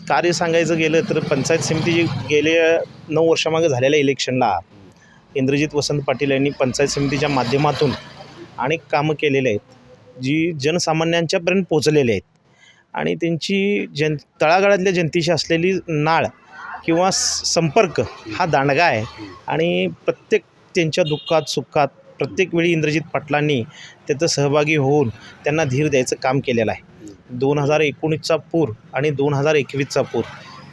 कार्य सांगायचं गेलं तर पंचायत समिती गेल्या 9 वर्षामागे झालेल्या इलेक्शनला इंद्रजित वसंत पाटील यांनी पंचायत समितीच्या माध्यमातून अनेक कामं केलेले आहेत जी जनसामान्यांच्यापर्यंत पोचलेले आहेत आणि त्यांची तळागाळातल्या जनतेशी असलेली नाळ किंवा संपर्क हा दांडगा आहे आणि प्रत्येक त्यांच्या दुःखात सुखात प्रत्येक वेळी इंद्रजित पाटलांनी त्याचं सहभागी होऊन त्यांना धीर द्यायचं काम केलेलं आहे. 2019चा पूर आणि 2021चा पूर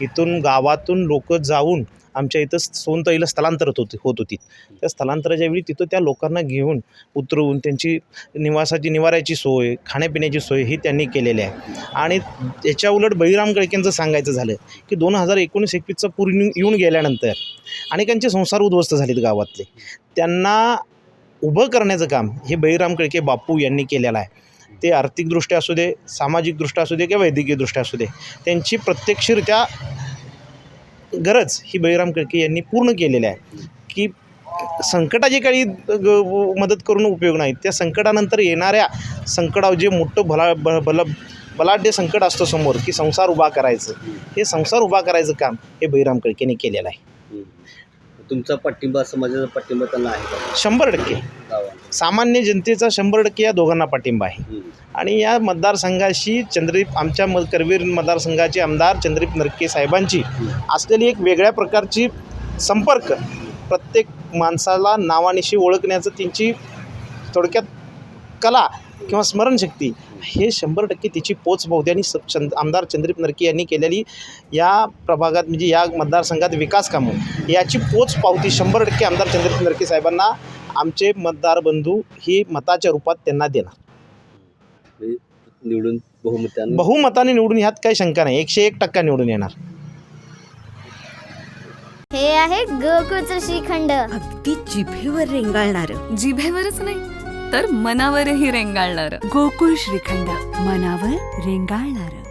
इथून गावातून लोक जाऊन आमच्या इथं सोनतईला स्थलांतरित होत होती. त्या स्थलांतराच्या वेळी तिथं त्या लोकांना घेऊन उतरवून त्यांची निवाऱ्याची सोय खाण्यापिण्याची सोय ही त्यांनी केलेली आहे. आणि याच्या उलट बळीराम गळकेंचं सांगायचं झालं की 2019-21चा पूर येऊन गेल्यानंतर अनेकांचे संसार उद्ध्वस्त झालेत गावातले. त्यांना उभं करण्याचं काम हे बळीराम गळके बापू यांनी केलेलं आहे. ते आर्थिकदृष्ट्या असू दे, सामाजिकदृष्ट्या असू दे किंवा वैद्यकीयदृष्ट्या असू दे, त्यांची प्रत्यक्षरित्या गरज ही बळीराम गळके यांनी पूर्ण केलेली आहे की संकटाची काही मदत करून उपयोग नाही. त्या संकटानंतर येणाऱ्या संकटावर जे मोठं बलाढ्य संकट असतं समोर की संसार उभा करायचं, हे संसार उभा करायचं काम हे बळीराम गळकेने केलेलं आहे. तुमचा पाठिंबा, समाजाचा पाठिंबा त्यांना आहे का? 100% सामान्य जनतेचा 100% या दोघांना पाठिंबा आहे. आणि या मतदारसंघाशी आमच्या करवीर मतदारसंघाचे आमदार चंद्रदीप नरके साहेबांची असलेली एक वेगळ्या प्रकारची संपर्क, प्रत्येक माणसाला नावानिशी ओळखण्याचं त्यांची थोडक्यात कला किंवा स्मरणशक्ती हे 100% तिची पोच पावते. आणि आमदार चंद्रदीप नरके यांनी केलेली या प्रभागात म्हणजे या मतदारसंघात विकास कामं याची पोच पावती 100% आमदार चंद्रदीप नरके साहेबांना आमचे मतदार बंधू ही मताच्या रूपात त्यांना देणार. निवडून बहुमताने निवडून, ह्यात काही शंका नाही. 101% निवडून येणार. हे आहे गोकुळचं श्रीखंड, अगदी जिभेवर रेंगाळणारं. जिभेवरच नाही तर मनावरही रेंगाळणार. गोकुळ श्रीखंड, मनावर रेंगाळणारं.